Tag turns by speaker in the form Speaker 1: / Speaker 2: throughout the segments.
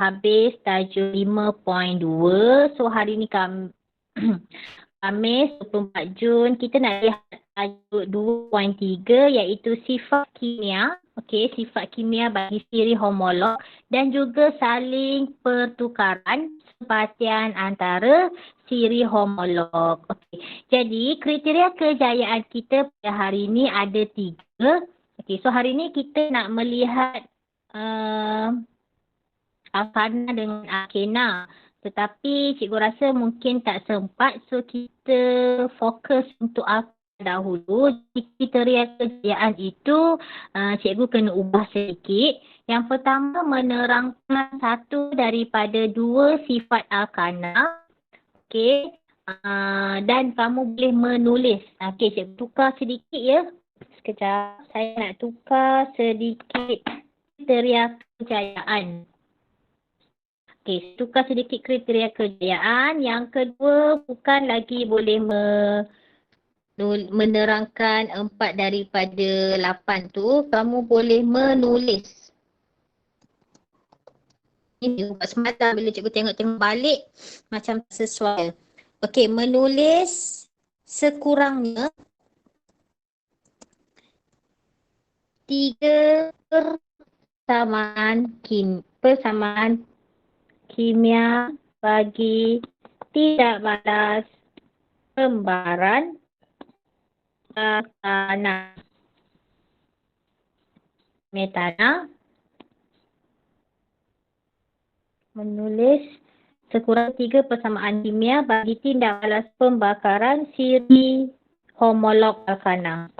Speaker 1: habis tajuk 5.2. So hari ni Khamis 24 Jun kita nak lihat tajuk 2.3 iaitu sifat kimia. Okey, sifat kimia bagi siri homolog dan juga saling pertukaran sepatian antara siri homolog. Okey. Jadi kriteria kejayaan kita pada hari ini ada 3. Okey, so hari ini kita nak melihat Alkana dengan Alkena. Tetapi cikgu rasa mungkin tak sempat, so kita fokus untuk Alkana dahulu. Jadi kriteria kejayaan itu cikgu kena ubah sedikit. Yang pertama menerangkan satu daripada 2 sifat Alkana. Okey. Dan kamu boleh menulis. Okey, cikgu tukar sedikit ya. Sekejap, saya nak tukar sedikit kriteria kejayaan. Okey, tukar sedikit kriteria kejayaan. Yang kedua, bukan lagi boleh menerangkan 4 daripada 8 tu. Kamu boleh menulis. Ini buat semalam bila cikgu tengok-tengok balik macam tak sesuai. Okey, menulis sekurangnya 3 persamaan kimia bagi tidak balas pembaharan metana. Menulis sekurang 3 persamaan kimia bagi tindak balas pembakaran siri homolog alkana.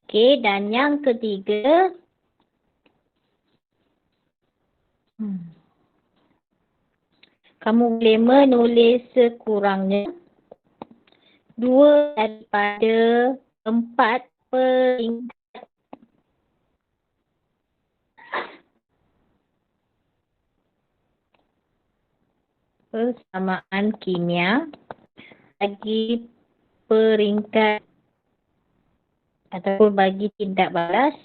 Speaker 1: Okey, dan yang ketiga, kamu boleh menulis sekurangnya 2 daripada 4 peringkat persamaan kimia bagi peringkat ataupun bagi tindak balas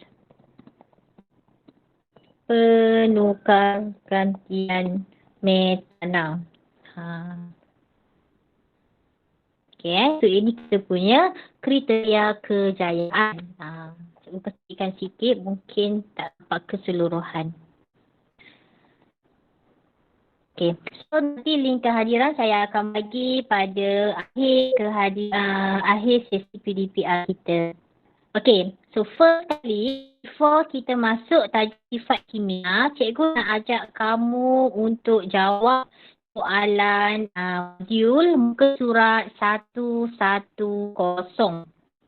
Speaker 1: penukar gantian metana. Okey, so ini kita punya kriteria kejayaan. Cikgu pastikan sikit, mungkin tak dapat keseluruhan. Okey, so nanti link kehadiran saya akan bagi pada akhir sesi PDPR kita. Okey, so first kali, before kita masuk tajuk sifat kimia, cikgu nak ajak kamu untuk jawab soalan modul muka surat 110.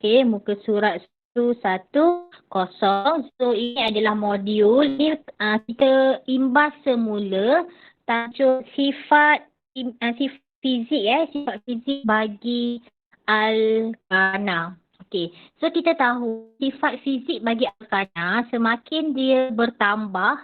Speaker 1: Okey, muka surat 110. So ini adalah modul ni kita imbas semula tajuk sifat fizik bagi alkana. Okey, so kita tahu sifat fizik bagi alkana semakin dia bertambah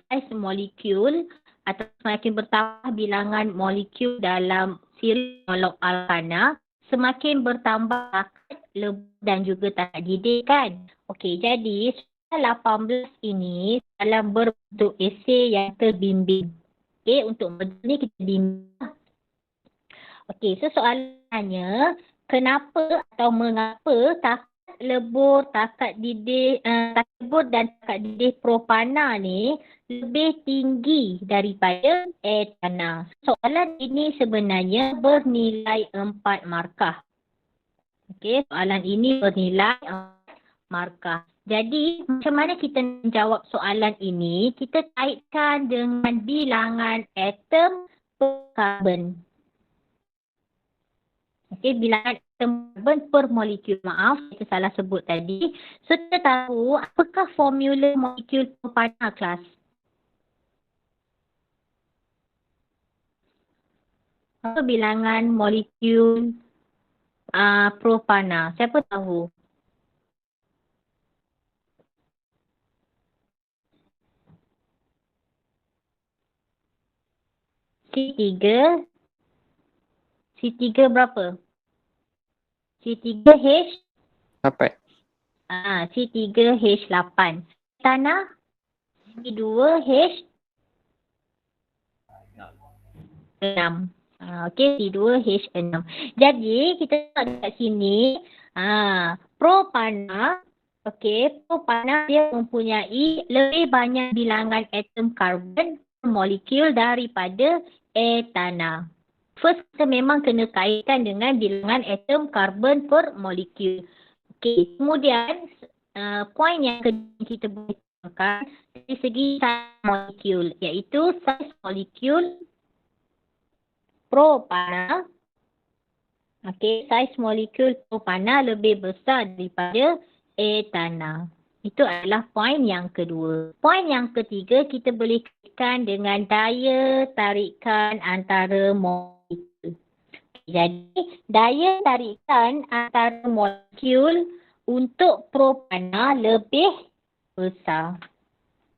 Speaker 1: saiz molekul atau semakin bertambah bilangan molekul dalam siri homolog alkana, semakin bertambah takat lebur dan juga takat didih kan. Okey, jadi soalan 18 ini dalam berbentuk esei yang terbimbing. Okey, untuk modul ni kita bimbing. Okey, so soalannya, kenapa atau mengapa takat lebur, takat didih, takat lebur dan takat didih propana ni lebih tinggi daripada etana? Soalan ini sebenarnya bernilai 4 markah. Okey, soalan ini bernilai 4 markah. Jadi, macam mana kita menjawab soalan ini? Kita kaitkan dengan bilangan atom per karbon. Okey, bilangan atom karbon per molekul. Maaf, kita salah sebut tadi. So, kita tahu apakah formula molekul propana kelas? Apa bilangan molekul propana? Siapa tahu? C3 berapa? C3H.
Speaker 2: Dapat.
Speaker 1: C3H8. Tanah C2H6. Okey, C2H6. Jadi kita tengok dekat sini, propana, okey, propana dia mempunyai lebih banyak bilangan atom karbon per molekul daripada etana. First, kita memang kena kaitkan dengan bilangan atom karbon per molekul. Okey, kemudian poin yang kedua kita boleh tengokkan dari segi saiz molekul, iaitu saiz molekul propana. Okey, saiz molekul propana lebih besar daripada etana. Itu adalah poin yang kedua. Poin yang ketiga, kita boleh kaitkan dengan daya tarikan antara molekul. Jadi, daya tarikan antara molekul untuk propana lebih besar.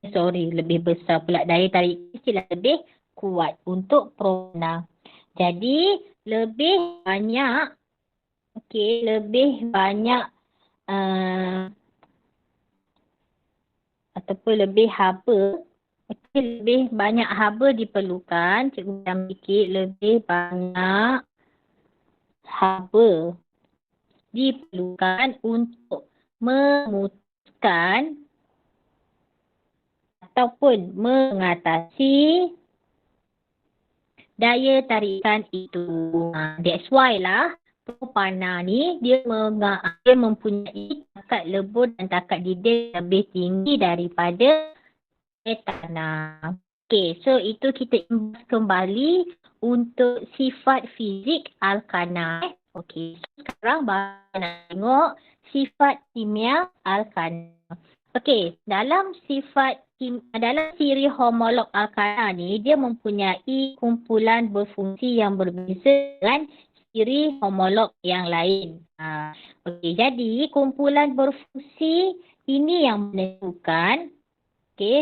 Speaker 1: Lebih besar pula. Daya tarikan istilah lebih kuat untuk propana. Jadi, lebih banyak, lebih banyak ataupun lebih haba, lebih banyak haba diperlukan. Cikgu bilang sikit, lebih banyak haba diperlukan untuk memutuskan ataupun mengatasi daya tarikan itu. That's why lah propana ni dia mempunyai takat lebur dan takat didih lebih tinggi daripada etana. Okey, so itu kita imbas kembali untuk sifat fizik alkana. Okey, sekarang baru nak tengok sifat kimia alkana. Okey, dalam siri homolog alkana ni, dia mempunyai kumpulan berfungsi yang berbeza dengan siri homolog yang lain. Okey, jadi kumpulan berfungsi ini yang menentukan,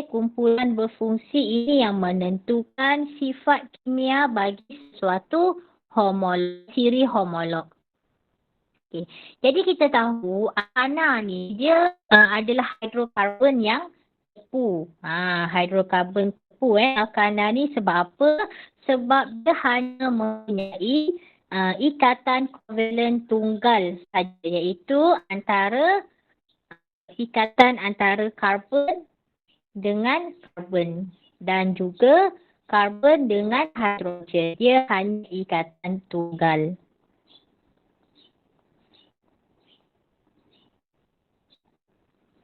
Speaker 1: kumpulan berfungsi ini yang menentukan sifat kimia bagi sesuatu siri homolog. Okay. Jadi kita tahu alkana ni dia adalah hidrokarbon yang tepu. Hidrokarbon tepu alkana ni sebab apa? Sebab dia hanya mempunyai ikatan kovalen tunggal saja, iaitu ikatan antara karbon dengan karbon dan juga karbon dengan hidrogen. Dia hanya ikatan tunggal.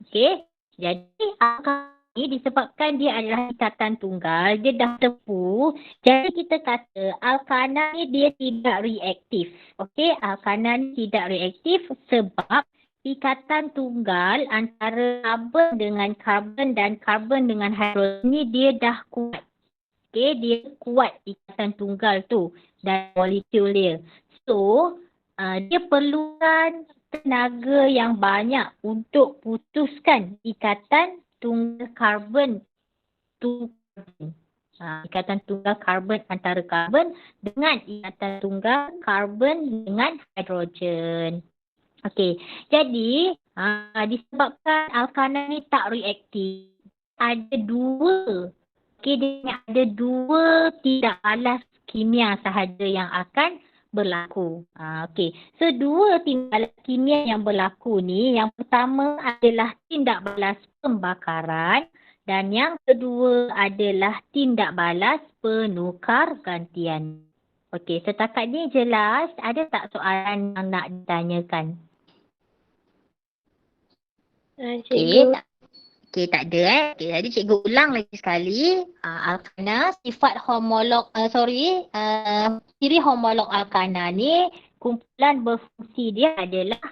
Speaker 1: Okey, jadi alkana ni disebabkan dia adalah ikatan tunggal, dia dah tepu. Jadi kita kata alkana ni dia tidak reaktif. Okey, alkana ni tidak reaktif sebab ikatan tunggal antara karbon dengan karbon dan karbon dengan hidrogen ni dia dah kuat. Okey, dia kuat ikatan tunggal tu dan molekul dia. So, dia perlukan tenaga yang banyak untuk putuskan ikatan tunggal karbon tu. Ikatan tunggal karbon antara karbon dengan ikatan tunggal karbon dengan hidrogen. Okey, jadi disebabkan alkana ni tak reaktif, ada dua. Okey, dia ada dua tidak balas kimia sahaja yang akan berlaku. Okey, so dua tindak balas kimia yang berlaku ni, yang pertama adalah tindak balas pembakaran dan yang kedua adalah tindak balas penukar gantian. Okey, setakat ni jelas? Ada tak soalan yang nak ditanyakan?
Speaker 3: Cikgu.
Speaker 1: Okey, tak ada Okey, jadi cikgu ulang lagi sekali. Alkana, sifat homolog, siri homolog alkana ni, kumpulan berfungsi dia adalah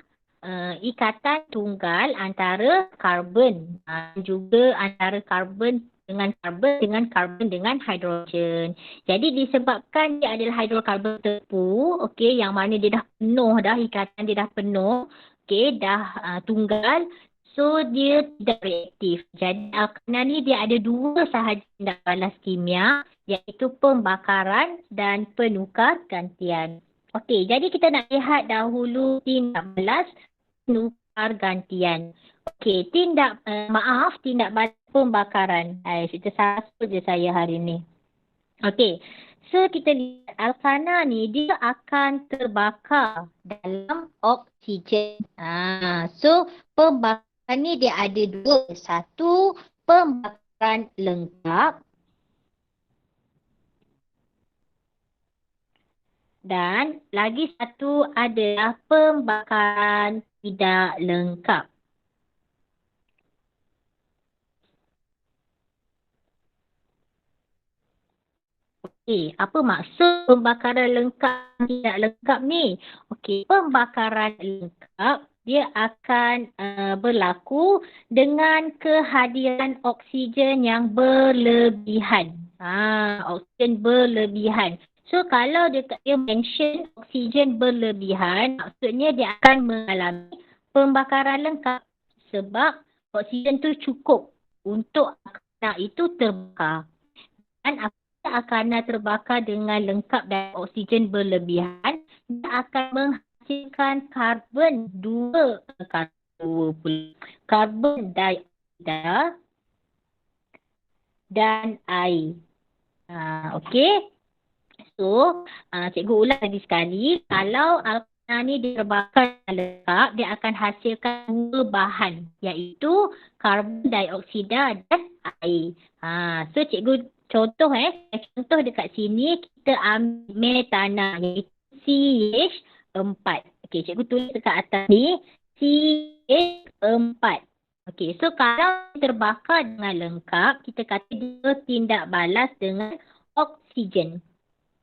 Speaker 1: ikatan tunggal antara karbon, juga antara karbon dengan karbon dengan hidrogen. Jadi disebabkan dia adalah hidrokarbon tepu, okey, yang mana dia dah penuh dah, ikatan dia dah penuh, okey, dah tunggal. So, dia tidak reaktif. Jadi, alkana ni dia ada dua sahaja tindak balas kimia, iaitu pembakaran dan penukar gantian. Okey, jadi kita nak lihat dahulu tindak balas nukar gantian. Okey, tindak balas pembakaran. Cerita satu je saya hari ni. Okey, so kita lihat alkana ni dia akan terbakar dalam oksigen. So pembakaran ni dia ada dua. Satu, pembakaran lengkap. Dan lagi satu adalah pembakaran tidak lengkap. Okey, apa maksud pembakaran lengkap dan tidak lengkap ni? Okey, pembakaran lengkap dia akan berlaku dengan kehadiran oksigen yang berlebihan. Oksigen berlebihan. So kalau dia mention oksigen berlebihan, maksudnya dia akan mengalami pembakaran lengkap sebab oksigen tu cukup untuk akana itu terbakar. Dan apabila akana terbakar dengan lengkap dan oksigen berlebihan, dia akan menghasilkan karbon dioksida dan air. Okey. So, cikgu ulang lagi sekali. Kalau alkana ni terbakar lengkap, dia akan hasilkan dua bahan, iaitu karbon dioksida dan air. So, cikgu contoh dekat sini kita ambil metana, iaitu CH4. Okey, cikgu tulis dekat atas ni CH4. Okey, so kalau terbakar dengan lengkap, kita kata dia tindak balas dengan oksigen.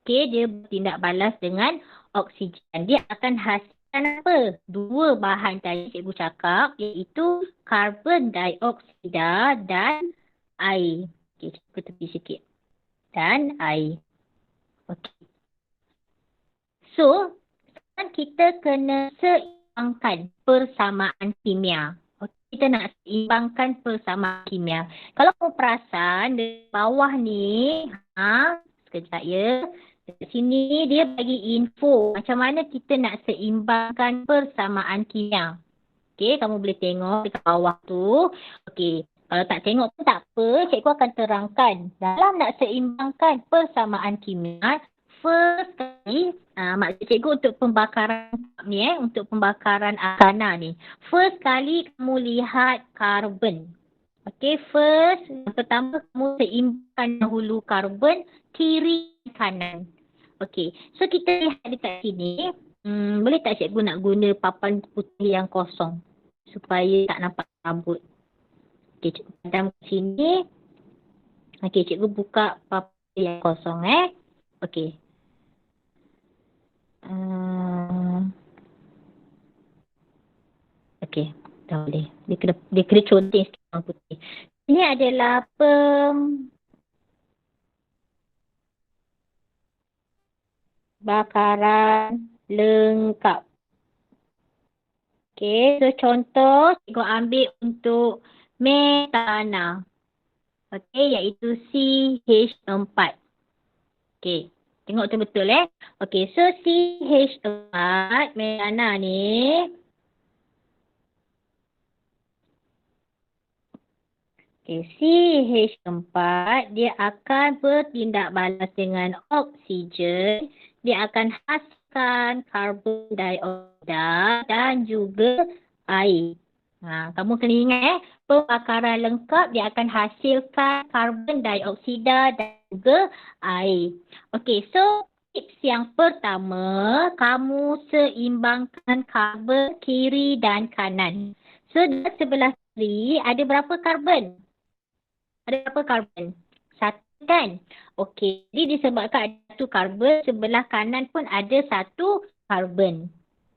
Speaker 1: Okey, dia bertindak balas dengan oksigen. Dia akan hasilkan apa? Dua bahan tadi cikgu cakap, iaitu karbon dioksida dan air. Okey, cikgu tepi sikit. Dan air. Okey. So, sekarang kita kena seimbangkan persamaan kimia. Okey, kita nak seimbangkan persamaan kimia. Kalau kamu perasan, di bawah ni, sekejap ya. Di sini dia bagi info macam mana kita nak seimbangkan persamaan kimia. Okey, kamu boleh tengok dekat bawah tu. Okey, kalau tak tengok pun tak apa, cikgu akan terangkan. Dalam nak seimbangkan persamaan kimia, first kali, maksud cikgu untuk pembakaran ni untuk pembakaran akana ni. First kali kamu lihat karbon. Okey, first, yang pertama kamu seimbangkan dahulu karbon kiri kanan. Okey, so kita lihat dekat sini, boleh tak cikgu nak guna papan putih yang kosong supaya tak nampak rambut. Okey, cikgu padam kat sini. Okey, cikgu buka papan putih yang kosong Okey. Okey, dah boleh. Dia kena conteng sikit papan putih. Ini adalah pembakaran lengkap. Okey, so contoh cikgu ambil untuk metana. Okey, iaitu CH4. Okey, tengok tu betul Okey, so CH4 metana ni. Okey, CH4 dia akan bertindak balas dengan oksigen. Dia akan hasilkan karbon dioksida dan juga air. Kamu kena ingat pembakaran lengkap dia akan hasilkan karbon dioksida dan juga air. Okey, so tips yang pertama, kamu seimbangkan karbon kiri dan kanan. So di sebelah kiri ada berapa karbon? Ada berapa karbon? Satu kan? Okey, jadi disebabkan ada satu karbon, sebelah kanan pun ada satu karbon.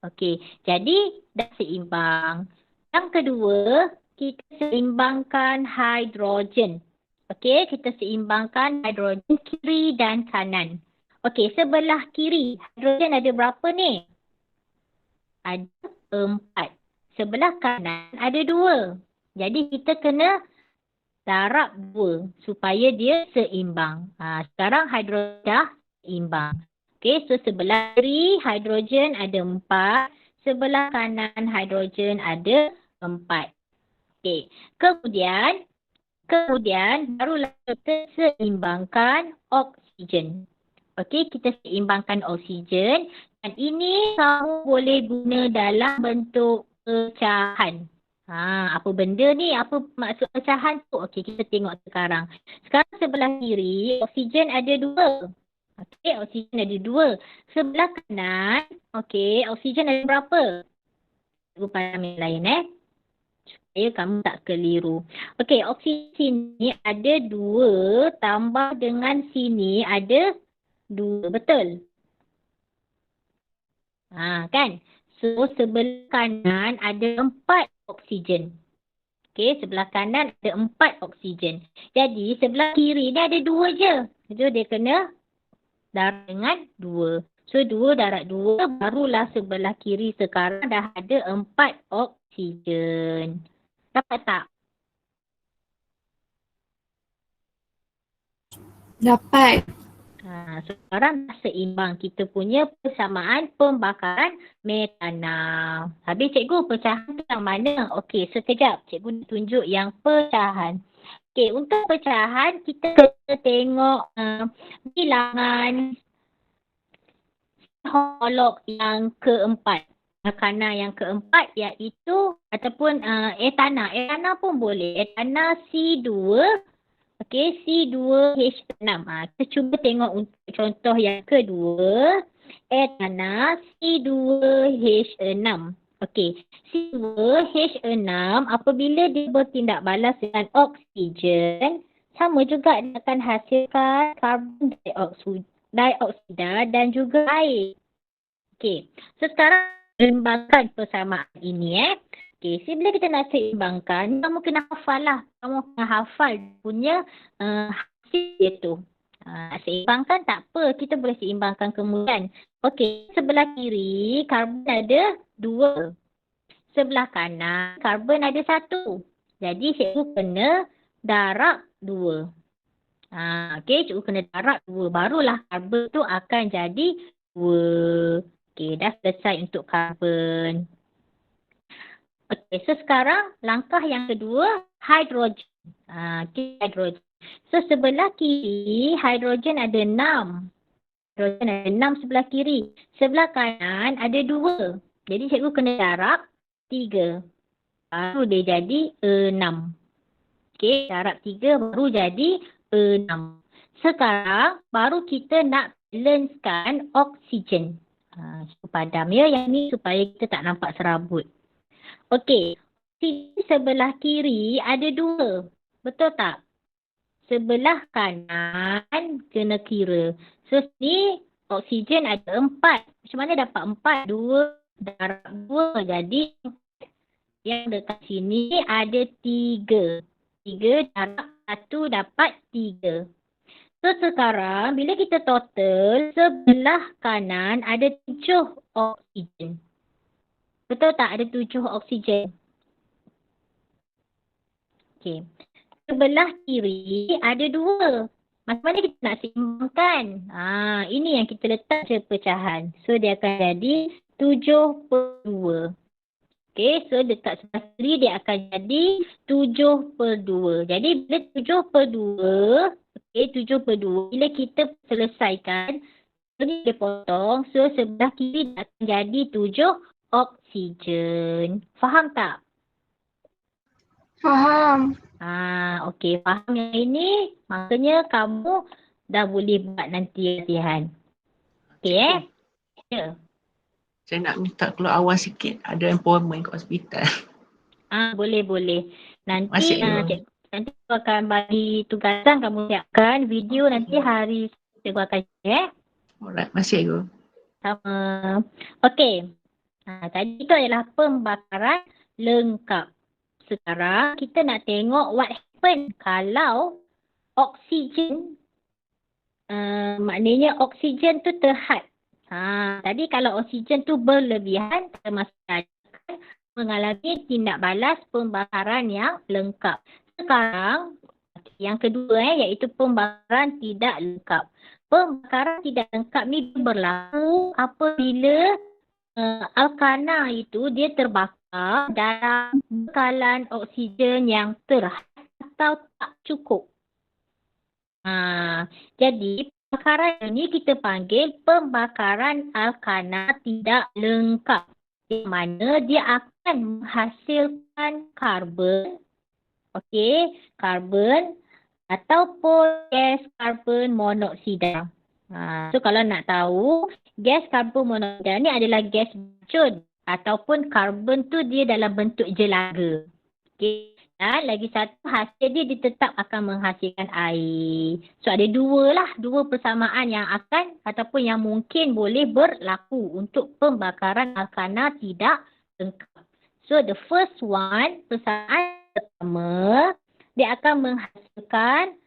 Speaker 1: Okey, jadi dah seimbang. Yang kedua, kita seimbangkan hidrogen. Okey, kita seimbangkan hidrogen kiri dan kanan. Okey, sebelah kiri, hidrogen ada berapa ni? Ada 4. Sebelah kanan ada 2. Jadi kita kena darab 2 supaya dia seimbang. Sekarang hidrogen dah seimbang. Okey, so sebelah kiri hidrogen ada 4, sebelah kanan hidrogen ada 4. Okey, kemudian barulah kita seimbangkan oksigen. Okey, kita seimbangkan oksigen dan ini kamu boleh guna dalam bentuk pecahan. Apa benda ni? Apa maksud pecahan tu? Okey, kita tengok sekarang. Sekarang sebelah kiri oksigen ada 2. Okey, oksigen ada 2. Sebelah kanan, okey, oksigen ada berapa? Cikgu pada yang lain supaya kamu tak keliru. Okey, oksigen sini ada 2 tambah dengan sini ada 2, betul? Kan? So, sebelah kanan ada 4 oksigen. Okey, sebelah kanan ada 4 oksigen. Jadi, sebelah kiri ni ada 2 je. So, dia kena darab dengan 2. So, 2 darab 2 barulah sebelah kiri sekarang dah ada 4 oksigen. Dapat tak?
Speaker 3: Dapat.
Speaker 1: Sekarang dah seimbang kita punya persamaan pembakaran metana. Habis cikgu pecahan tu yang mana? Okey, sekejap cikgu tunjuk yang pecahan. Okey, untuk pecahan kita kena tengok bilangan homolog yang keempat. Makanan yang keempat iaitu ataupun etana. Etana pun boleh. Etana C2. Okey, C2H6. Kita cuba tengok untuk contoh yang kedua. Etana C2H6. Okey, C2H6 apabila dia bertindak balas dengan oksigen, sama juga dia akan hasilkan karbon dioksida dan juga air. Okey, so sekarang seimbangkan persamaan ini Okey, bila kita nak seimbangkan, kamu kena hafal lah. Kamu kena hafal punya hasil dia tu. Seimbangkan tak apa, kita boleh seimbangkan kemudian. Okey, sebelah kiri karbon ada 2. Sebelah kanan karbon ada 1. Jadi cikgu kena darab 2. Okey, cikgu kena darab 2. Barulah karbon tu akan jadi 2. Okey, dah selesai untuk karbon. Okey, so sekarang langkah yang kedua, hidrogen. Hidrogen. So sebelah kiri, hidrogen ada 6. Hidrogen ada 6 sebelah kiri. Sebelah kanan ada 2. Jadi cikgu kena darab 3. Baru dia jadi 6. Okey, darab 3 baru jadi 6. Sekarang baru kita nak balancekan oksigen. Padam ya yang ni supaya kita tak nampak serabut. Okey, sebelah kiri ada 2. Betul tak? Sebelah kanan kena kira. So, ni oksigen ada 4. Macam mana dapat 4? 2 darab 2 jadi yang dekat sini ada 3. 3 darab 1 dapat 3. So, sekarang bila kita total, sebelah kanan ada 7 oksigen. Betul tak ada 7 oksigen? Okey. Sebelah kiri ada 2. Macam mana kita nak seimbangkan? Ini yang kita letak je pecahan. So dia akan jadi 7/2. Okey, so dekat sebelah kiri dia akan jadi 7/2. Jadi bila 7/2, okey 7/2, bila kita selesaikan, ini dia potong. So sebelah kiri dia akan jadi 7 oksigen. Faham tak?
Speaker 3: Faham.
Speaker 1: Okey. Faham yang ini, maknanya kamu dah boleh buat nanti latihan. Okey Ya.
Speaker 2: Saya nak minta keluar awal sikit. Ada appointment kat hospital.
Speaker 1: Boleh. Nanti
Speaker 2: Masih dulu.
Speaker 1: nanti aku akan bagi tugasan, kamu siapkan video nanti hari cikgu akan share.
Speaker 2: Alright, masih aku.
Speaker 1: Sama. Okey. Tadi itu adalah pembakaran lengkap. Sekarang kita nak tengok what happen kalau oksigen, maknanya oksigen tu terhad. Tadi kalau oksigen tu berlebihan, termasuk akan mengalami tindak balas pembakaran yang lengkap. Sekarang yang kedua iaitu pembakaran tidak lengkap. Pembakaran tidak lengkap ni berlaku apabila alkana itu dia terbakar dalam bekalan oksigen yang terhad atau tak cukup. Jadi pembakaran ini kita panggil pembakaran alkana tidak lengkap. Di mana dia akan menghasilkan karbon, karbon ataupun gas karbon monoksida. So kalau nak tahu, gas karbon monoksida ni adalah gas beracun ataupun karbon tu dia dalam bentuk jelaga. Dan lagi satu, hasil dia tetap akan menghasilkan air. So ada dua persamaan yang akan ataupun yang mungkin boleh berlaku untuk pembakaran alkana tidak lengkap. So the first one, persamaan pertama, dia akan menghasilkan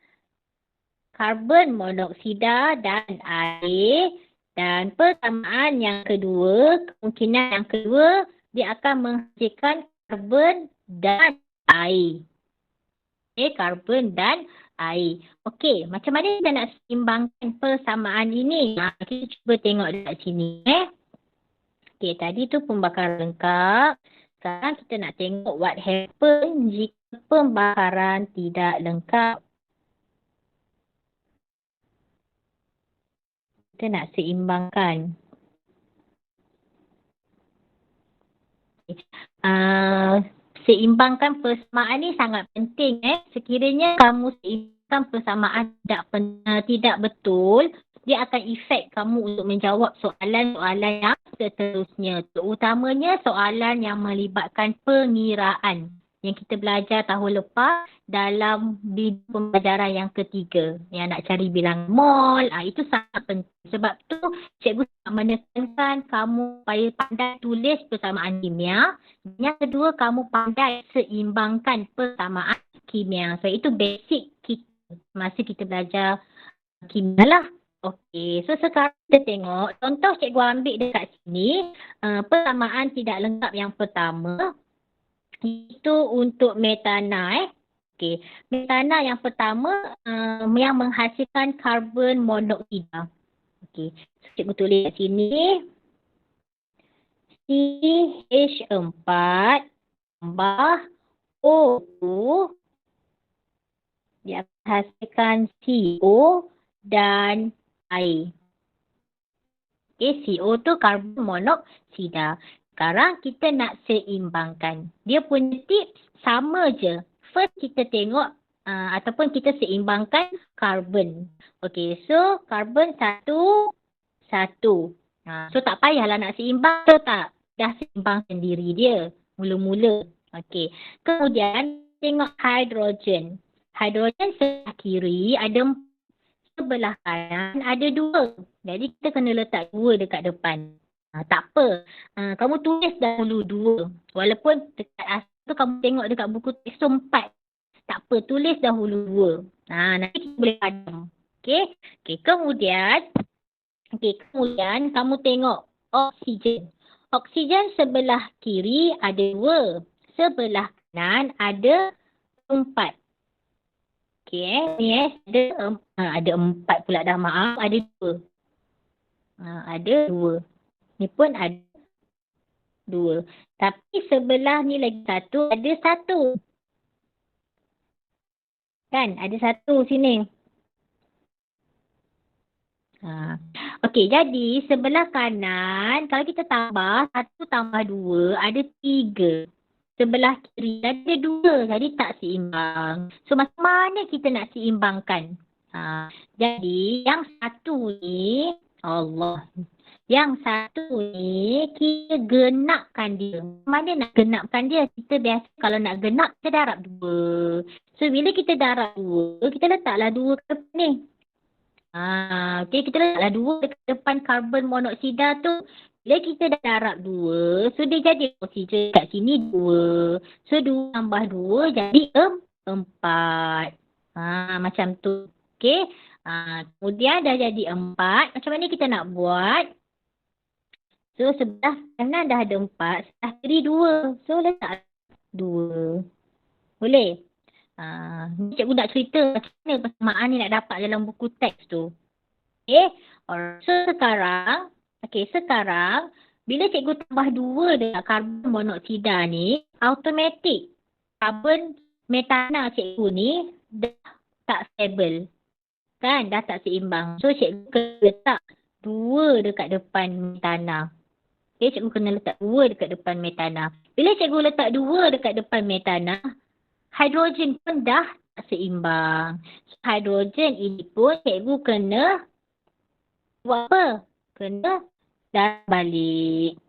Speaker 1: karbon monoksida dan air. Dan persamaan yang kedua, kemungkinan yang kedua, dia akan menghasilkan karbon dan air. Karbon dan air. Macam mana kita nak seimbangkan persamaan ini? Kita cuba tengok dekat sini. Tadi tu pembakaran lengkap. Sekarang kita nak tengok what happen jika pembakaran tidak lengkap. Kita nak seimbangkan. Seimbangkan persamaan ni sangat penting. Sekiranya kamu seimbangkan persamaan tidak betul, dia akan efek kamu untuk menjawab soalan-soalan yang seterusnya. Terutamanya soalan yang melibatkan pengiraan yang kita belajar tahun lepas dalam bidang pembelajaran yang ketiga. Yang nak cari bilangan mol, itu sangat penting. Sebab tu cikgu sangat menekankan kamu supaya pandai tulis persamaan kimia. Yang kedua, kamu pandai seimbangkan persamaan kimia. So itu basic kita masa kita belajar kimia lah. So sekarang kita tengok contoh cikgu ambil dekat sini. Persamaan tidak lengkap yang pertama itu untuk metana. Metana yang pertama yang menghasilkan karbon monoksida. Cikgu tulis kat sini. CH4 tambah O2 dia akan hasilkan CO dan air. CO tu karbon monoksida. Sekarang kita nak seimbangkan. Dia punya tips sama je. First kita tengok ataupun kita seimbangkan karbon. So karbon satu. So tak payahlah nak seimbang tu tak. Dah seimbang sendiri dia mula-mula. Kemudian tengok hidrogen. Hidrogen sebelah kiri ada, sebelah kanan ada 2. Jadi kita kena letak 2 dekat depan. Tak apa. Kamu tulis dahulu 2. Walaupun dekat asal tu kamu tengok dekat buku teks tu 4. Tak apa, tulis dahulu 2. Nanti kita boleh padam. Kemudian kamu tengok oksigen. Oksigen sebelah kiri ada 2. Sebelah kanan ada 4. Ada 4 pula dah, maaf. Ada 2. Ada 2. Ni pun ada 2. Tapi sebelah ni lagi 1, ada 1. Kan? Ada 1 sini. Jadi sebelah kanan, kalau kita tambah 1 tambah 2, ada 3. Sebelah kiri ada 2, jadi tak seimbang. So macam mana kita nak seimbangkan? Jadi yang 1 ni, yang 1 ni kita genapkan dia. Mana nak genapkan dia? Kita biasa kalau nak genap, kita darab 2. So bila kita darab 2, kita letaklah 2 ke depan ni. Kita letaklah 2 dekat depan karbon monoksida tu. Bila kita dah darab 2, so dia jadi oksigen kat sini 2. So 2 tambah 2 jadi 4. Macam tu. Kemudian dah jadi 4. Macam mana kita nak buat? So sebelah kanan dah ada 4, sebelah kiri 2. So letak 2. Boleh? Ni cikgu nak cerita macam mana persamaan ni nak dapat dalam buku teks tu. Okay. Alright. So sekarang bila cikgu tambah 2 dengan karbon monoksida ni, automatik karbon metana cikgu ni dah tak stable. Kan? Dah tak seimbang. So cikgu kena letak 2 dekat depan metana. Okay, cikgu kena letak 2 dekat depan metana. Bila cikgu letak 2 dekat depan metana, hidrogen pun dah tak seimbang. So, hidrogen ini pun cikgu kena buat apa? Kena darab balik.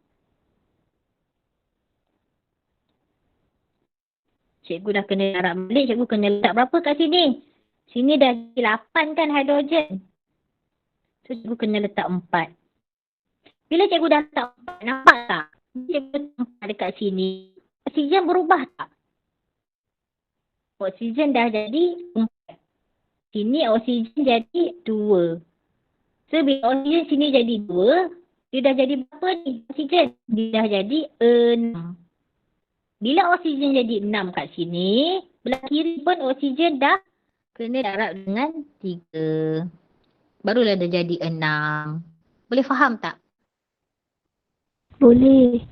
Speaker 1: Cikgu dah kena darab balik, cikgu kena letak berapa kat sini? Sini dah 8 kan hidrogen. So cikgu kena letak 4. Bila cikgu dah letak 4, nampak tak? Cikgu letak 4 dekat sini. Oksigen berubah tak? Oksigen dah jadi 4. Sini oksigen jadi 2. So bila oksigen sini jadi 2, dia dah jadi berapa ni oksigen? Dia dah jadi 6. Bila oksigen jadi 6 kat sini, belah kiri pun oksigen dah kena darab dengan 3. Barulah dia jadi 6. Boleh faham tak?
Speaker 3: Boleh.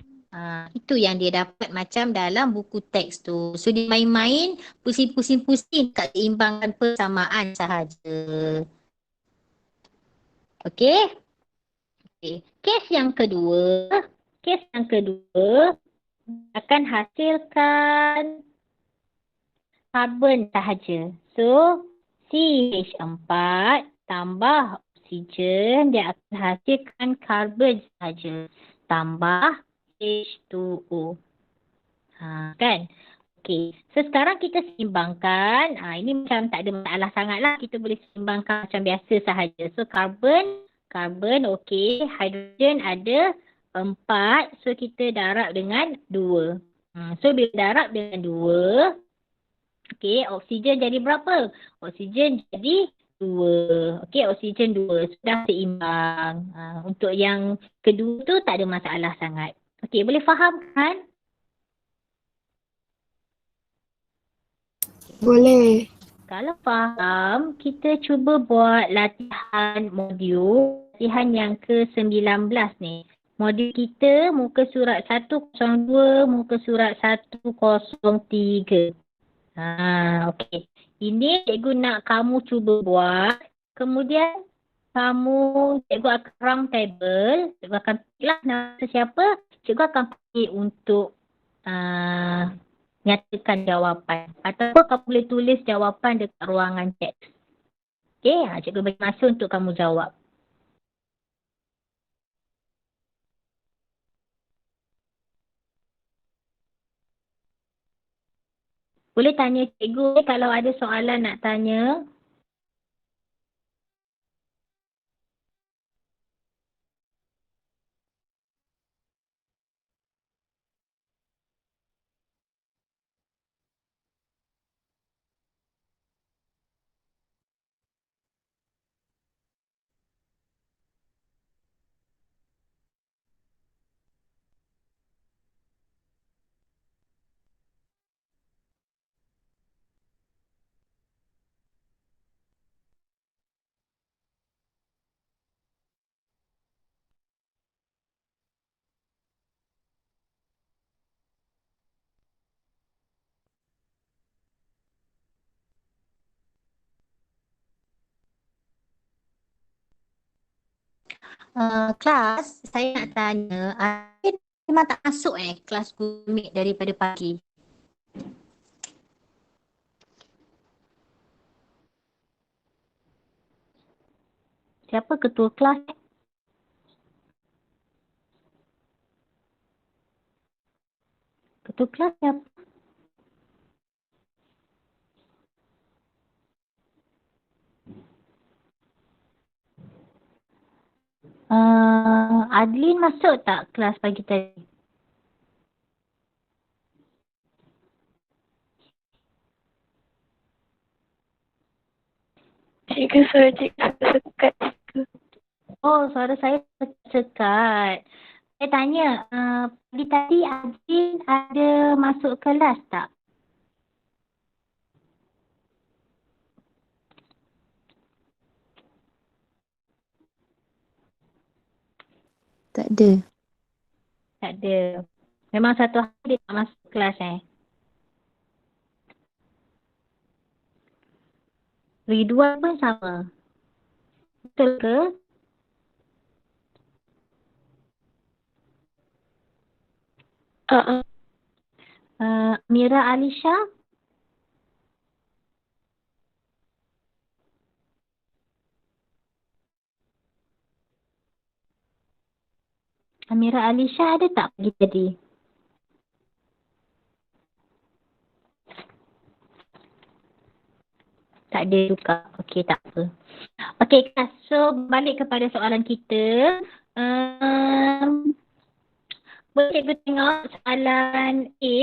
Speaker 1: Itu yang dia dapat macam dalam buku teks tu. So dia main-main, pusing-pusing kat seimbangkan persamaan sahaja. Okey? Okey. Kes yang kedua akan hasilkan karbon sahaja. So, CH4 tambah oksigen, dia akan hasilkan karbon sahaja. Tambah H2O. Kan? Okey. So, sekarang kita seimbangkan. Ini macam tak ada masalah sangat lah. Kita boleh seimbangkan macam biasa sahaja. So, karbon okey. Hidrogen ada 4. So, kita darab dengan 2. So, bila darab dengan 2, okey, oksigen jadi berapa? Oksigen jadi 2. Okey, oksigen 2. Sudah seimbang. Untuk yang kedua tu tak ada masalah sangat. Okey, boleh faham kan?
Speaker 3: Boleh.
Speaker 1: Kalau faham, kita cuba buat latihan modul. Latihan yang ke-19 ni. Modul kita muka surat 102, muka surat 103. Okey. Ini cikgu nak kamu cuba buat. Kemudian cikgu akan round table. Cikgu akan pilih nama siapa. Cikgu akan pilih untuk nyatakan jawapan. Ataupun kamu boleh tulis jawapan dekat ruangan chat. Okey, cikgu bagi masa untuk kamu jawab. Boleh tanya cikgu kalau ada soalan nak tanya. Kelas, saya nak tanya, memang tak masuk kelas Google Meet daripada pagi? Siapa ketua kelas? Ketua kelas siapa? Adlin masuk tak kelas pagi tadi?
Speaker 3: Cikgu, suara cikgu sekat.
Speaker 1: Oh, suara saya sekat. Saya tanya, pagi tadi Adlin ada masuk kelas tak?
Speaker 3: Tak ada.
Speaker 1: Tak ada. Memang satu hari dia tak masuk kelas Ridwan pun sama. Betul ke?
Speaker 3: Uh-uh.
Speaker 1: Mira Alisha? Amira Alisha ada tak pagi tadi? Tak ada juga. Okey, tak apa. Okey, Kak. So, balik kepada soalan kita. Boleh cikgu tengok soalan A.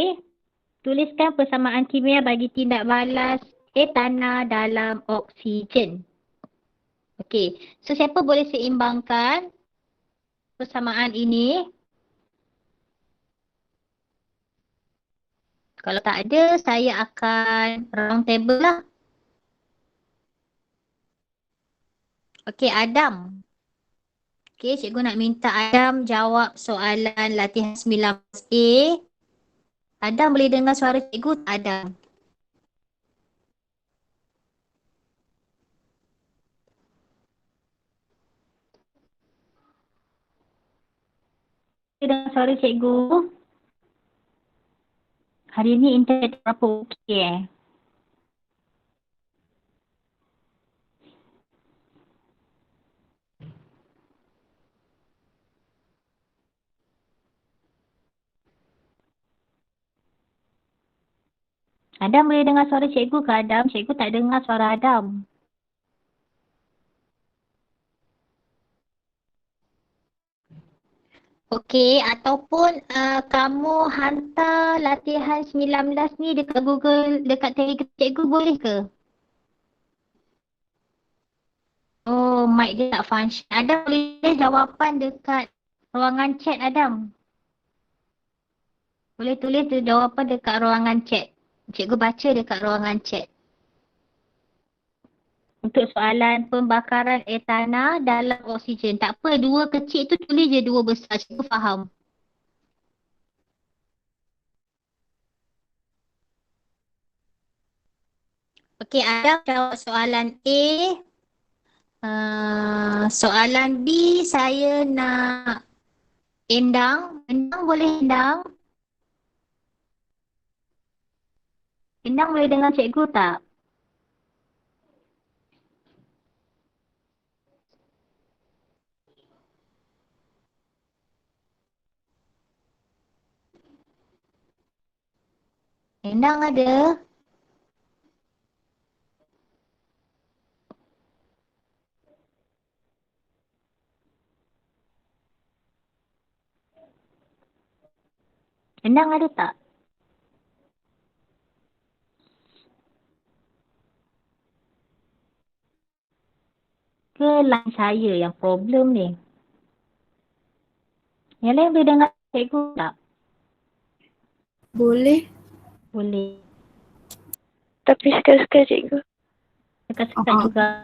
Speaker 1: Tuliskan persamaan kimia bagi tindak balas etana dalam oksigen. Okey. So, siapa boleh seimbangkan persamaan ini? Kalau tak ada, saya akan round table lah. Okey, Adam. Okey, cikgu nak minta Adam jawab soalan latihan 19A. Adam boleh dengar suara cikgu tak, Adam? Boleh dengar suara cikgu? Hari ni internet berapa okey Adam boleh dengar suara cikgu ke, Adam? Cikgu tak dengar suara Adam. Okey, ataupun kamu hantar latihan 19 ni dekat Google, dekat Telegram cikgu, boleh ke? Oh, mic dia tak function. Adam boleh jawapan dekat ruangan chat, Adam. Boleh tulis tu jawapan dekat ruangan chat. Cikgu baca dekat ruangan chat. Untuk soalan pembakaran etana dalam oksigen. Tak apa, dua kecil tu tulis je dua besar. Cikgu faham. Okey, Adam jawab soalan A. Soalan B saya nak Endang. Endang boleh Endang? Endang boleh dengar cikgu tak? Endang ada? Endang ada tak? Ke line saya yang problem ni? Yang lain boleh dengar cikgu tak?
Speaker 3: Boleh.
Speaker 1: Boleh.
Speaker 3: Tapi sekali-sekali cikgu.
Speaker 1: Sekat-sekat juga.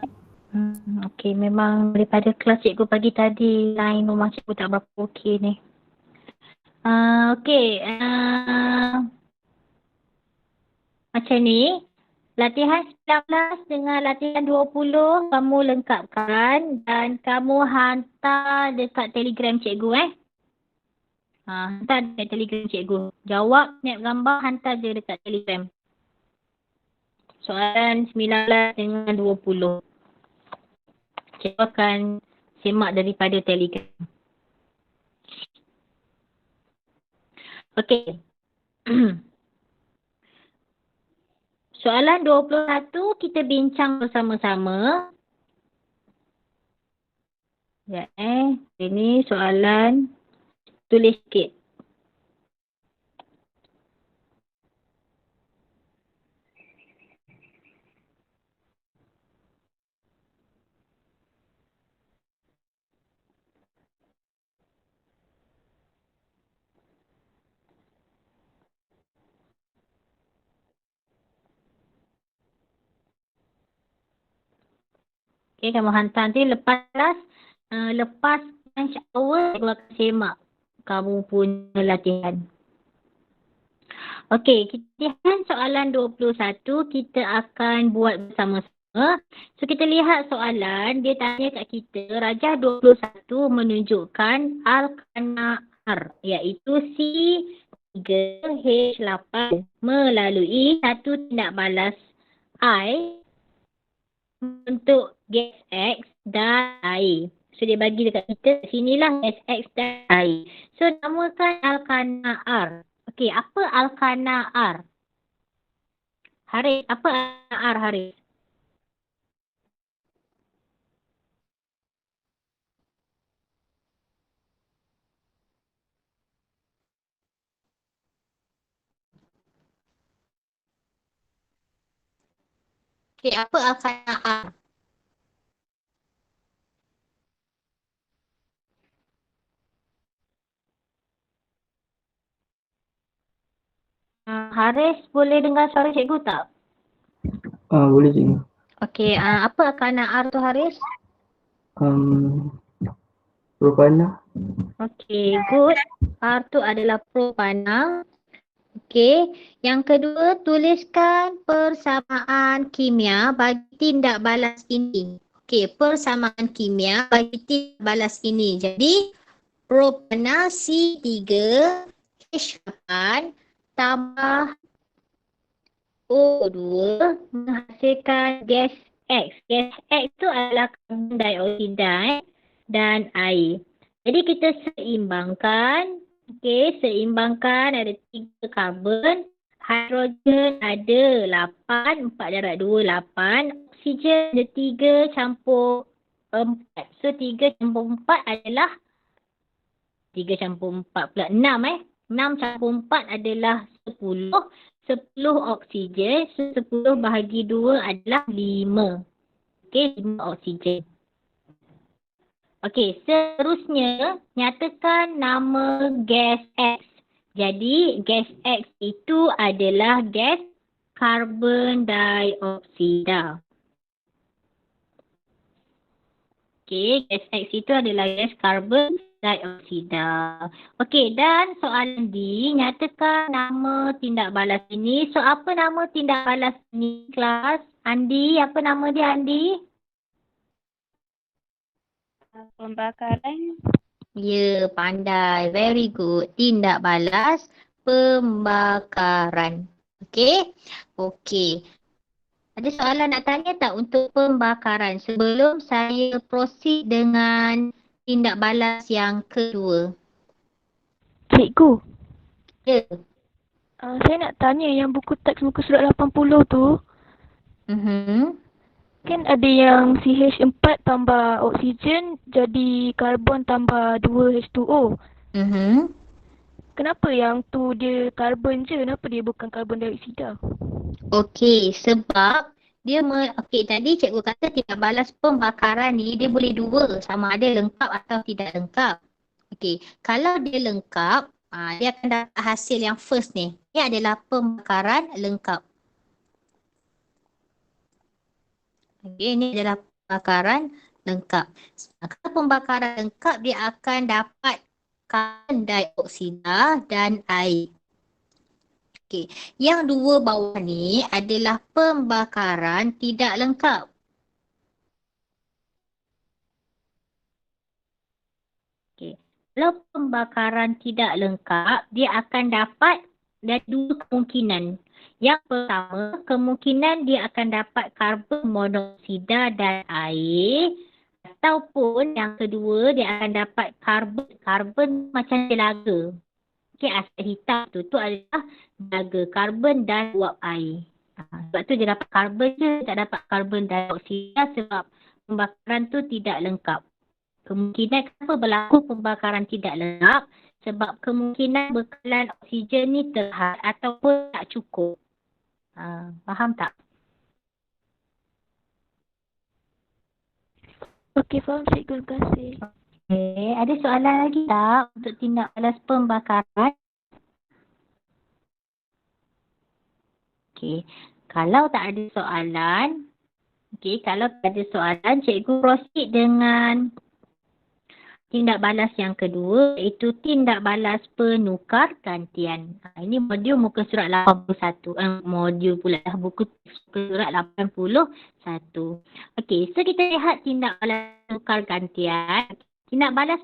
Speaker 1: Okey, memang daripada kelas cikgu pagi tadi, line rumah cikgu tak berapa okey ni. Okey. Macam ni. Latihan 19 dengan latihan 20 kamu lengkapkan dan kamu hantar dekat Telegram cikgu hantar dekat Telegram cikgu. Jawab, snap gambar, hantar je dekat Telegram. Soalan 19 dengan 20. Cikgu akan semak daripada Telegram. Okey. Soalan 21 kita bincang bersama-sama. Ya, ini soalan tulis sikit. Okey, kamu hantar nanti lepas lunch hour, cikgu akan semak kamu punya latihan. Okey, latihan soalan 21 kita akan buat bersama-sama. So kita lihat soalan, dia tanya kat kita, Rajah 21 menunjukkan alkana R iaitu C3H8 melalui satu tindak balas I untuk gas X dan air. So dia bagi dekat kita, sinilah gas X dan air. So namakan alkana R. Okey, apa alkana R? Haris, apa alkana R, Haris? Okey, apa alkana R? Haris, boleh dengar suara cikgu tak?
Speaker 4: Boleh cikgu.
Speaker 1: Okey, apa alkana R tu, Haris?
Speaker 4: Propana.
Speaker 1: Okey, good. R tu adalah propana. Okey, yang kedua, tuliskan persamaan kimia bagi tindak balas ini. Okey, persamaan kimia bagi tindak balas ini. Jadi, propana C3H8 tambah O2 menghasilkan gas X. Gas X tu adalah karbon dioksida dan air. Jadi kita seimbangkan. Okey, seimbangkan ada 3 karbon. Hidrogen ada 8, 4 darab 2, 8. Oksigen ada 3 campur 4. So 3 campur 4 adalah 3 campur 4 pula 6 6 campur 4 adalah 10. 10 oksigen. So 10 bahagi 2 adalah 5. Okey, 5 oksigen. Okey, seterusnya nyatakan nama gas X. Jadi gas X itu adalah gas karbon dioksida. Okey, gas X itu adalah gas karbon dioksida. Okey, dan soalan D, nyatakan nama tindak balas ini. So, apa nama tindak balas ini, kelas? Andi, apa nama dia, Andi?
Speaker 3: Pembakaran.
Speaker 1: Ya, pandai. Very good. Tindak balas pembakaran. Okey? Okey. Ada soalan nak tanya tak untuk pembakaran sebelum saya proceed dengan tindak balas yang kedua?
Speaker 3: Cikgu,
Speaker 1: Ya.
Speaker 3: saya nak tanya yang buku teks muka surat 80 tu, kan ada yang CH4 tambah oksigen jadi karbon tambah 2H2O. Kenapa yang tu dia karbon je? Kenapa dia bukan karbon dioksida?
Speaker 1: Okey, sebab dia okey, tadi cikgu kata tindak balas pembakaran ni dia boleh dua, sama ada lengkap atau tidak lengkap. Okey, kalau dia lengkap, dia akan dapat hasil yang first ni. Ini adalah pembakaran lengkap. Okey, ini adalah pembakaran lengkap. Kalau pembakaran lengkap, dia akan dapat karbon dioksida dan air. Okey, yang dua bawah ni adalah pembakaran tidak lengkap. Okey, kalau pembakaran tidak lengkap, dia akan dapat dari dua kemungkinan. Yang pertama, kemungkinan dia akan dapat karbon monoksida dan air. Ataupun yang kedua, dia akan dapat karbon macam telaga. Okey, aspek hitam tu adalah telaga, karbon dan uap air. Sebab tu dia dapat karbon je, tak dapat karbon dioksida sebab pembakaran tu tidak lengkap. Kemungkinan kenapa berlaku pembakaran tidak lengkap? Sebab kemungkinan bekalan oksigen ni terhad ataupun tak cukup. Faham tak?
Speaker 3: Okey, faham cikgu. Terima kasih.
Speaker 1: Okay. Ada soalan lagi tak untuk tindak balas pembakaran? Okey. Kalau tak ada soalan, cikgu proceed dengan tindak balas yang kedua iaitu tindak balas penukar gantian. Ini modul muka surat 81. Modul pula lah, buku surat 81. Okey, so kita lihat tindak balas penukar gantian. Tindak balas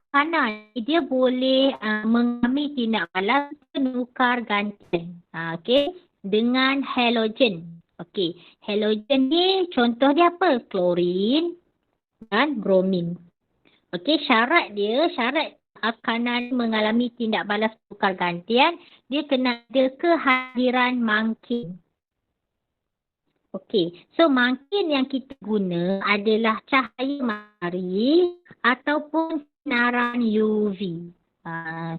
Speaker 1: kanan, dia boleh mengalami tindak balas penukar gantian. Okey, dengan halogen. Okey, halogen ni contoh dia apa? Klorin dan bromin. Okey, syarat kanan mengalami tindak balas tukar gantian, dia kena ada kehadiran mangkin. Okey, so mangkin yang kita guna adalah cahaya matahari ataupun sinaran UV.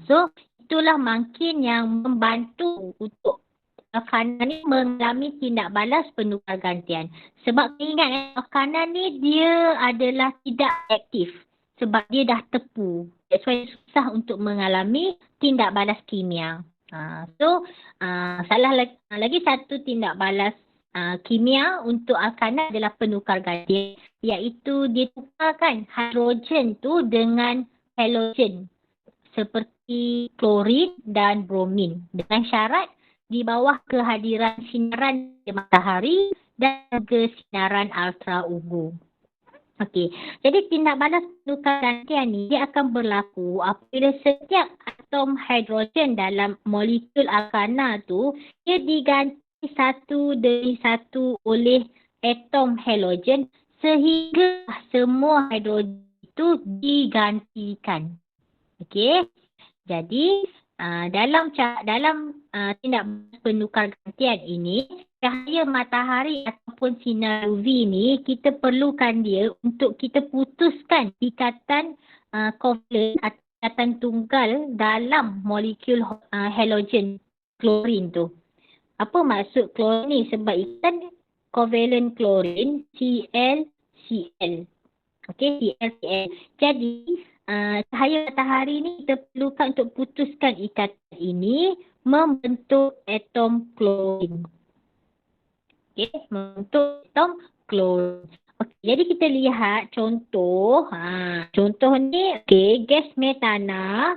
Speaker 1: So itulah mangkin yang membantu untuk kanan ni mengalami tindak balas penukar gantian. Sebab ingat kanan ni dia adalah tidak aktif. Sebab dia dah tepu. That's why susah untuk mengalami tindak balas kimia. Salah lagi satu tindak balas kimia untuk alkana adalah penukar gantian. Iaitu dia tukarkan hidrogen tu dengan halogen. Seperti klorin dan bromin. Dengan syarat di bawah kehadiran sinaran matahari dan juga sinaran ultraviolet. Okey, jadi tindak balas penukar gantian ni dia akan berlaku apabila setiap atom hidrogen dalam molekul alkana tu dia diganti satu demi satu oleh atom halogen sehingga semua hidrogen itu digantikan. Okey, jadi dalam tindak balas penukar gantian ini, cahaya matahari ataupun sinar UV ni kita perlukan dia untuk kita putuskan ikatan kovalen atau ikatan tunggal dalam molekul halogen klorin tu. Apa maksud klorin ni? Sebab ikatan kovalen klorin ClCl. Okey, ClCl. Jadi cahaya matahari ni kita perlukan untuk putuskan ikatan ini membentuk atom klorin. Okey, membentuk atom klorin. Okey, jadi kita lihat contoh. Contoh ni, okey, gas metana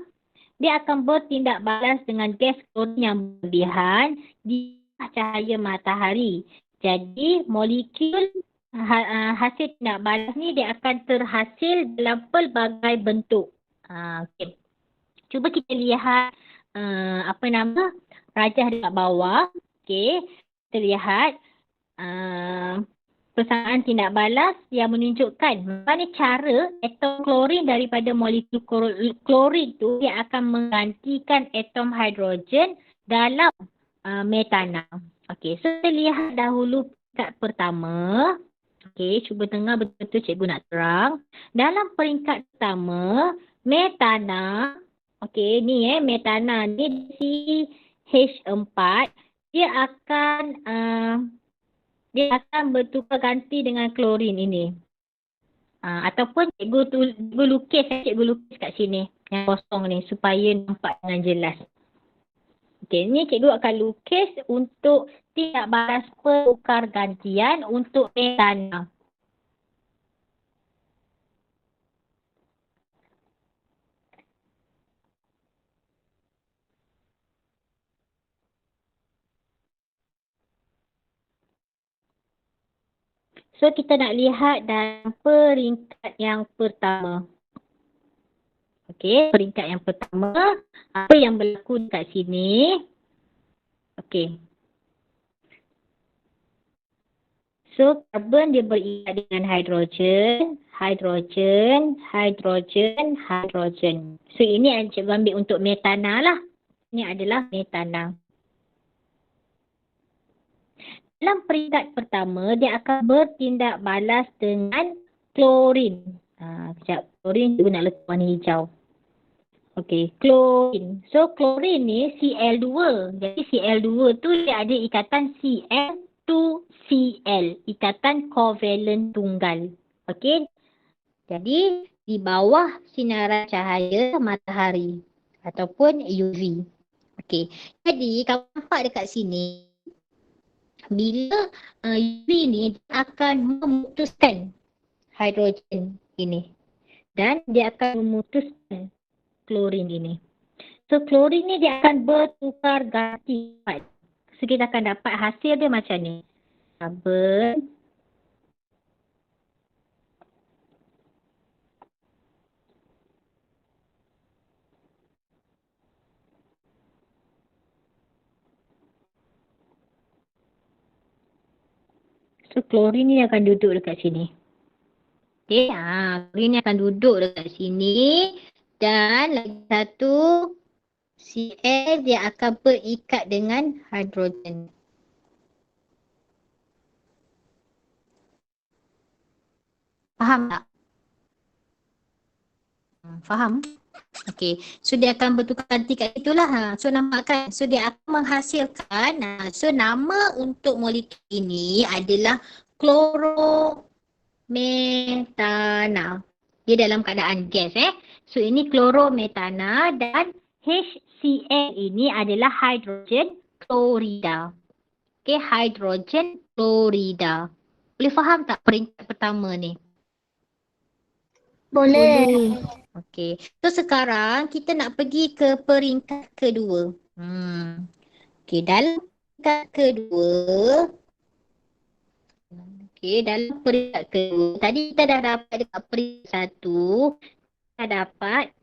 Speaker 1: dia akan bertindak balas dengan gas klorin yang berlebihan di cahaya matahari. Jadi molekul hasil tindak balas ni dia akan terhasil dalam pelbagai bentuk. Okay. Cuba kita lihat rajah dekat bawah. Okay. Kita lihat persamaan tindak balas yang menunjukkan mana cara atom klorin daripada molekul klorin tu dia akan menggantikan atom hidrogen dalam metana. Okay. So kita lihat dahulu peringkat pertama. Okey, cuba dengar betul-betul cikgu nak terang. Dalam peringkat pertama, metana. Okey, ni metana ni CH4 dia akan bertukar ganti dengan klorin ini. Ataupun cikgu lukis kat sini yang kosong ni supaya nampak dengan jelas. Okey, ni cikgu akan lukis untuk tindak balas penukar gantian untuk metana. So kita nak lihat dalam peringkat yang pertama. Okey, peringkat yang pertama, apa yang berlaku dekat sini? Okey. So karbon dia berikat dengan hidrogen. So ini yang cikgu ambil untuk metana lah. Ini adalah metana. Dalam peringkat pertama, dia akan bertindak balas dengan klorin. Sekejap, klorin cikgu nak letak warna hijau. Okey, klorin. So klorin ni Cl2. Jadi Cl2 tu dia ada ikatan Cl2Cl. Ikatan kovalen tunggal. Okey. Jadi di bawah sinaran cahaya matahari ataupun UV. Okey. Jadi kalau nampak dekat sini, bila UV ni akan memutuskan hidrogen ini. dan dia akan memutuskan klorin ini. So klorin ni dia akan bertukar ganti. So kita akan dapat hasil dia macam ni. Karbon So klorin ni akan duduk dekat sini. Okey, klorin ni akan duduk dekat sini dan lagi satu Cl dia akan berikat dengan hidrogen. Faham tak? Faham? Okey, so dia akan bertukar ganti kat itulah. So nampak kan? So dia akan menghasilkan, so nama untuk molekul ini adalah klorometana. Dia dalam keadaan gas So ini klorometana dan HCl ini adalah hidrogen klorida. Okey, hidrogen klorida. Boleh faham tak peringkat pertama ni?
Speaker 3: Boleh.
Speaker 1: Okey. So sekarang kita nak pergi ke peringkat kedua. Okey, dalam peringkat kedua. Okey, dalam peringkat kedua. Tadi kita dah dapat dekat peringkat satu. Kita dapat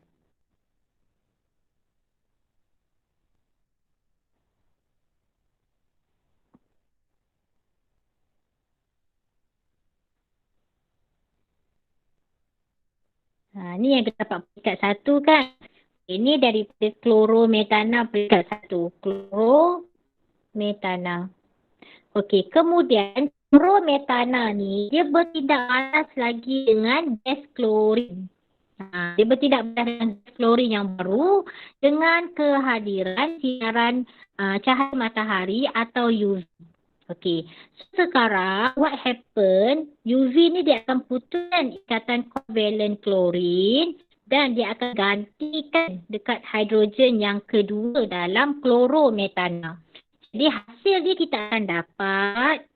Speaker 1: ni yang kita dapat peringkat satu kan. Ini daripada klorometana peringkat satu. Klorometana. Okey, kemudian klorometana ni dia bertindak balas lagi dengan gas klorin. Dia bertindak balas dengan gas klorin yang baru dengan kehadiran sinaran cahaya matahari atau UV. Okey, so sekarang what happen, UV ni dia akan putuskan ikatan kovalent klorin dan dia akan gantikan dekat hidrogen yang kedua dalam klorometana. Jadi hasil dia kita akan dapat.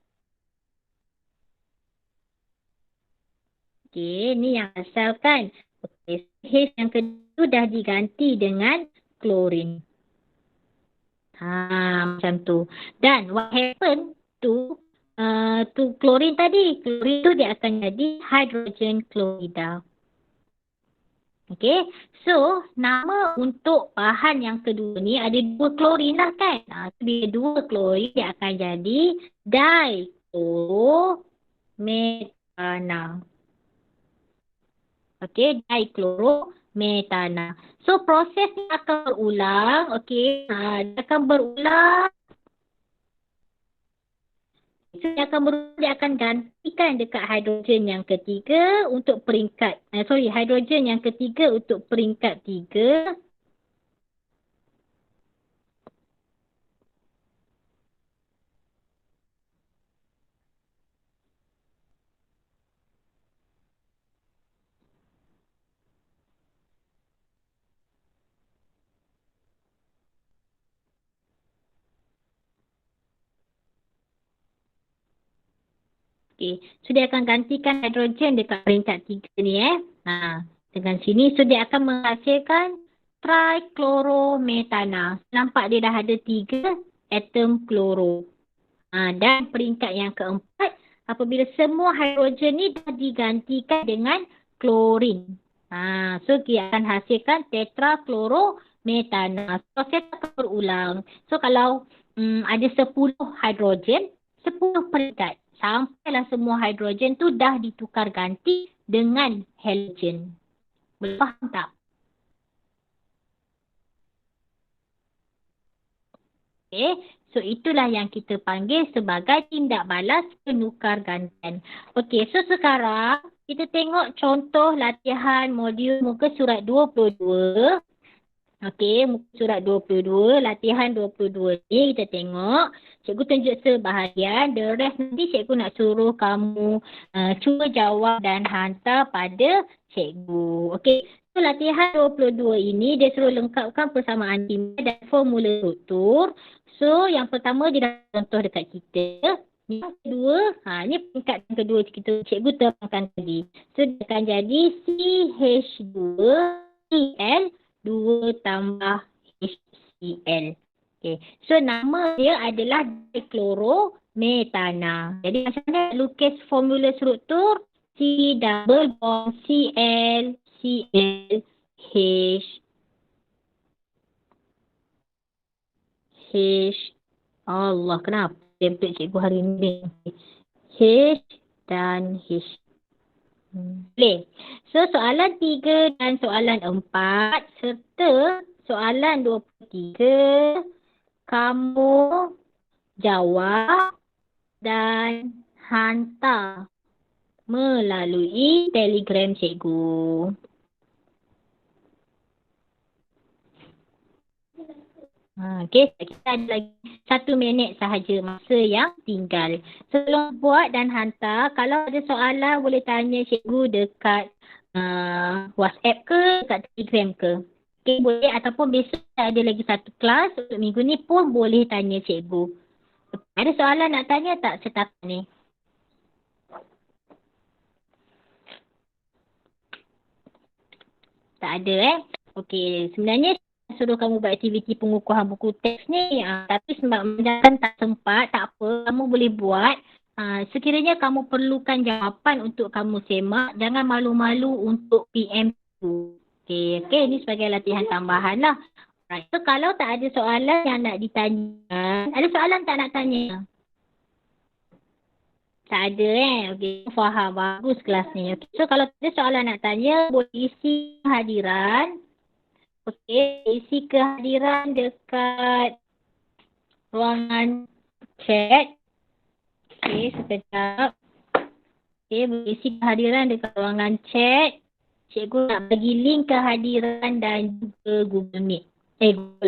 Speaker 1: Okey, ni yang asal kan. Okey, H yang kedua dah diganti dengan klorin. Macam tu. Dan what happen to klorin tadi? Klorin tu dia akan jadi hidrogen klorida. Okey, so nama untuk bahan yang kedua ni ada dua klorin lah kan. Bila dua klorin dia akan jadi diklorometana. Okey, diklorometana. So proses ni akan berulang. Okey, dia akan berulang. So dia akan gantikan dekat hidrogen yang ketiga untuk peringkat hidrogen yang ketiga untuk peringkat 3. Okey, so dia akan gantikan hidrogen dekat peringkat 3 ni dengan sini, so dia akan menghasilkan triklorometana. Nampak dia dah ada 3 atom kloro. Dan peringkat yang keempat, apabila semua hidrogen ni dah digantikan dengan klorin. So dia akan hasilkan tetraklorometana. Proses akan berulang. So kalau ada 10 hidrogen, 10 peringkat. Sampailah semua hidrogen tu dah ditukar ganti dengan halogen. Boleh faham tak? Okay, so itulah yang kita panggil sebagai tindak balas penukar gantian. Okay, so sekarang kita tengok contoh latihan modul muka surat 22. Okey, muka surat 22, latihan 22 ni kita tengok. Cikgu tunjuk sebahagian, the rest nanti cikgu nak suruh kamu cuba jawab dan hantar pada cikgu. Okey, so latihan 22 ini dia suruh lengkapkan persamaan kimia dan formula struktur. So yang pertama dia dah contoh dekat kita. Yang kedua, ni peringkat yang kedua kita cikgu terangkan tadi. So dia akan jadi CH2Cl 2 tambah HCl. Okay. So nama dia adalah dichlorometana. Jadi macam mana lukis formula struktur? C double bond Cl, Cl, H. Allah, kenapa template cikgu hari ni? H dan H. Boleh. So soalan 3 dan soalan 4 serta soalan 23 kamu jawab dan hantar melalui Telegram cikgu. Okey, kita ada lagi 1 minit sahaja masa yang tinggal. Sebelum buat dan hantar, kalau ada soalan boleh tanya cikgu dekat WhatsApp ke, dekat Telegram ke. Okey, boleh, ataupun besok ada lagi 1 kelas untuk minggu ni pun boleh tanya cikgu. Ada soalan nak tanya tak setakat ni? Tak ada Okey, sebenarnya suruh kamu buat aktiviti pengukuhan buku teks ni. Tapi sebab mendakan tak sempat, tak apa, kamu boleh buat. Sekiranya kamu perlukan jawapan untuk kamu semak, jangan malu-malu untuk PM tu. Okey, ni sebagai latihan tambahan lah. Alright, so kalau tak ada soalan yang nak ditanyakan, ada soalan tak nak tanya? Tak ada Okey, faham. Bagus kelas ni. Okay. So kalau ada soalan nak tanya, boleh isi kehadiran. Okey, isi kehadiran dekat ruangan chat. Okey, sekejap. Okey, boleh isi kehadiran dekat ruangan chat. Cikgu nak bagi link kehadiran dan juga Google Meet. Google